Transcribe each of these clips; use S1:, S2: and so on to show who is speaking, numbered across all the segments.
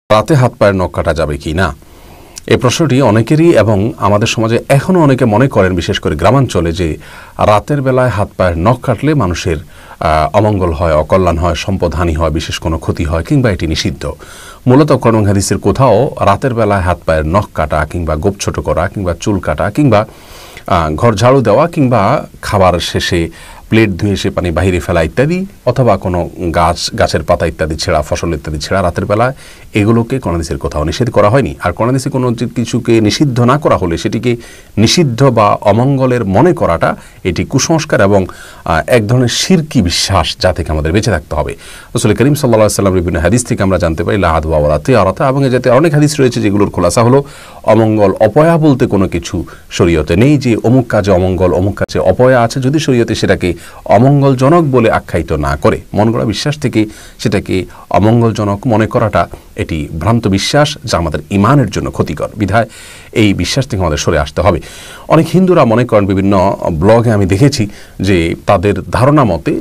S1: রাতে হাত পায়ের নখ কাটা যাবে কি না, এই প্রশ্নটি অনেকেরই এবং আমাদের সমাজে এখনও অনেকে মনে করেন, বিশেষ করে গ্রামাঞ্চলে, যে রাতের বেলায় হাত পায়ের নখ কাটলে মানুষের অমঙ্গল হয়, অকল্যাণ হয়, সম্পদহানি হয়, বিশেষ কোনো ক্ষতি হয়, কিংবা এটি নিষিদ্ধ। মূলত কোরআন হাদিসের কোথাও রাতের বেলায় হাত পায়ের নখ কাটা কিংবা গোপ ছোট করা কিংবা চুল কাটা কিংবা ঘর ঝাড়ু দেওয়া কিংবা খাবার শেষে প্লেট ধুয়ে সে পানি বাহিরে ফেলা ইত্যাদি, অথবা কোনো গাছের পাতা ইত্যাদি ছেঁড়া, ফসল ইত্যাদি ছেঁড়া রাতের বেলায়, এগুলোকে কোরআন হাদিসের কোথাও নিষেধ করা হয়নি। আর কোরআন হাদিসে কোনো কিছুকে নিষিদ্ধ না করা হলে সেটিকে নিষিদ্ধ বা অমঙ্গলের মনে করাটা এটি কুসংস্কার এবং এক ধরনের শিরকি বিশ্বাস, যা থেকে আমাদের বেঁচে থাকতে হবে। রাসূল করিম সাল্লাল্লাহু আলাইহি ওয়াসাল্লাম বিভিন্ন হাদিস থেকে আমরা জানতে পারি লা আদওয়া ওয়ালা তিয়ারাতা, এবং এ জাতীয় অনেক হাদিস রয়েছে যেগুলোর খোলাসা হলো অমঙ্গল অপয়া বলতে কোনো কিছু শরীয়তে নেই, যে অমুক কাজে অমঙ্গল, অমুক কাজে অপয়া আছে। যদি শরীয়তে সেটাকে অমঙ্গলজনক বলে আখ্যায়িত না করে, মন গড়া বিশ্বাস থেকে সেটাকে অমঙ্গলজনক মনে করাটা এটি ভ্রান্ত বিশ্বাস, যা আমাদের ইমানের জন্য ক্ষতিকর। বিধায় এই বিশ্বাস থেকে আমাদের সরে আসতে হবে। অনেক হিন্দুরা মনে করেন, বিভিন্ন ব্লগে আমি দেখেছি যে তাদের ধারণা মতে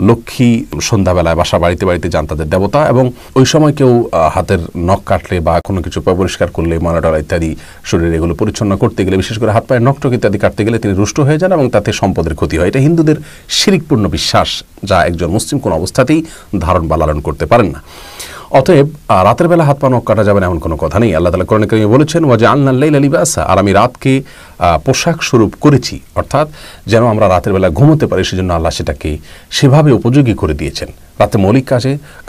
S1: লক্ষ্মী সন্ধ্যাবেলায় বাসা বাড়িতে বাড়িতে যান তাদের দেবতা, এবং ওই সময় কেউ হাতের নখ কাটলে বা কোনো কিছু পরিষ্কার করলে, ময়লা ইত্যাদি শরীরে এগুলো পরিচ্ছন্ন করতে গেলে, বিশেষ করে হাত পায়ের নখটক ইত্যাদি কাটতে গেলে তিনি রুষ্ট হয়ে যান এবং তাতে সম্পদের ক্ষতি হয়। এটা হিন্দুদের শিরকপূর্ণ বিশ্বাস, যা একজন মুসলিম কোনো অবস্থাতেই ধারণ বা লালন করতে পারেন না। অতএব রাতের বেলা হাত পা নখ কাটা যাবে না এমন কোনো কথা নেই। আল্লাহ তাআলা কোরআনে কারিমে বলেছেন ওয়াজআলনাল লাইলা লিবাসা, আর আমি রাতকে পোশাক স্বরূপ করেছি, অর্থাৎ যেন আমরা রাতের বেলা ঘুমোতে পারি, সেজন্য আল্লাহ সেটাকে সেভাবে উপযোগী করে দিয়েছেন। রাতে মৌলিক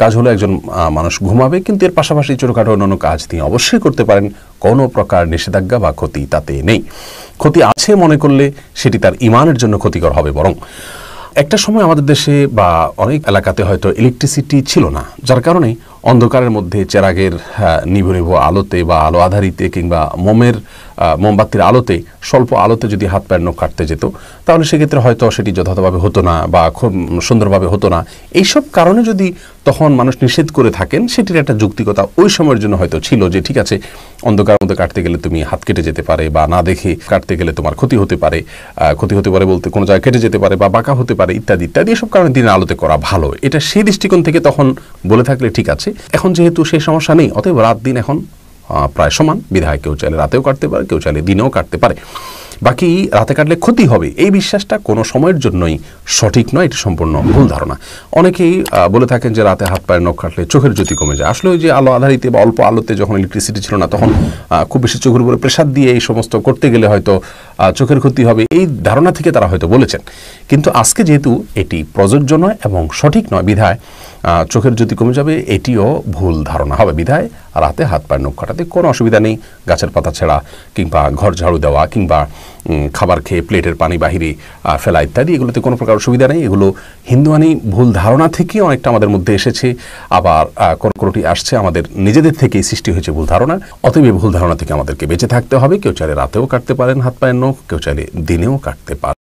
S1: কাজ হলো একজন মানুষ ঘুমাবে, কিন্তু এর পাশাপাশি ছোটোখাটো অন্যান্য কাজ তিনি অবশ্যই করতে পারেন। কোনো প্রকার নিষেধাজ্ঞা বা ক্ষতি তাতে নেই। ক্ষতি আছে মনে করলে সেটি তার ইমানের জন্য ক্ষতিকর হবে। বরং একটা সময় আমাদের দেশে বা অনেক এলাকাতে হয়তো ইলেকট্রিসিটি ছিল না, যার কারণে অন্ধকারের মধ্যে চেরাগের নিভু নিভু আলোতে বা আলো আধারিতে কিংবা মোমবাতির আলোতে, স্বল্প আলোতে যদি হাত পায়ের নখ কাটতে যেত, তাহলে সেক্ষেত্রে হয়তো সেটি যথাযথভাবে হতো না বা খুব সুন্দরভাবে হতো না। এইসব কারণে যদি তখন মানুষ নিষেধ করে থাকেন, সেটির একটা যৌক্তিকতা ওই সময়ের জন্য হয়তো ছিল, যে ঠিক আছে, অন্ধকারের মধ্যে কাটতে গেলে তুমি হাত কেটে যেতে পারে, বা না দেখে কাটতে গেলে তোমার ক্ষতি হতে পারে। ক্ষতি হতে পারে বলতে কোনো জায়গায় কেটে যেতে পারে বা বাঁকা হতে পারে ইত্যাদি ইত্যাদি। এসব কারণে দিনের আলোতে করা ভালো, এটা সেই দৃষ্টিকোণ থেকে তখন বলে থাকলে ঠিক আছে। এখন যেহেতু সেই সমস্যা নেই, অতএব রাত দিন এখন প্রায় সমান। বিধায় কেউ চাইলে রাতেও কাটতে পারে, কেউ চাইলে দিনেও কাটতে পারে। বাকি রাতে কাটলে ক্ষতি হবে, এই বিশ্বাসটা কোনো সময়ের জন্যই সঠিক নয়, এটি সম্পূর্ণ ভুল ধারণা। অনেকেই বলে থাকেন যে রাতে হাত পায়ের নখ কাটলে চোখের জ্যোতি কমে যায়। আসলে ওই যে আলো আধারিতে বা অল্প আলোতে, যখন ইলেকট্রিসিটি ছিল না, তখন খুব বেশি চোখের উপরে প্রেসার দিয়ে এই সমস্ত করতে গেলে হয়তো চোখের ক্ষতি হবে, এই ধারণা থেকে তারা হয়তো বলেছেন। কিন্তু আজকে যেহেতু এটি প্রযোজ্য নয় এবং সঠিক নয়, বিধায় চোখের জ্যোতি কমে যাবে, এটিও ভুল ধারণা হবে। বিধায় রাতে হাত পায়ের নখ কাটাতে কোনো অসুবিধা নেই। গাছের পাতা ছেঁড়া কিংবা ঘর ঝাড়ু দেওয়া কিংবা খাবার খেয়ে প্লেটের পানি বাহিরে ফেলা ইত্যাদি, এগুলোতে কোনো প্রকার অসুবিধা নেই। এগুলো হিন্দুয়ানি ভুল ধারণা থেকে অনেকটা আমাদের মধ্যে এসেছে, আবার কোনোটি আসছে আমাদের নিজেদের থেকেই সৃষ্টি হয়েছে ভুল ধারণা। অতএব ভুল ধারণা থেকে আমাদেরকে বেঁচে থাকতে হবে। কেউ চাইলে রাতেও কাটতে পারেন হাত পায়ের নখ, কেউ চাইলে দিনেও কাটতে পারেন।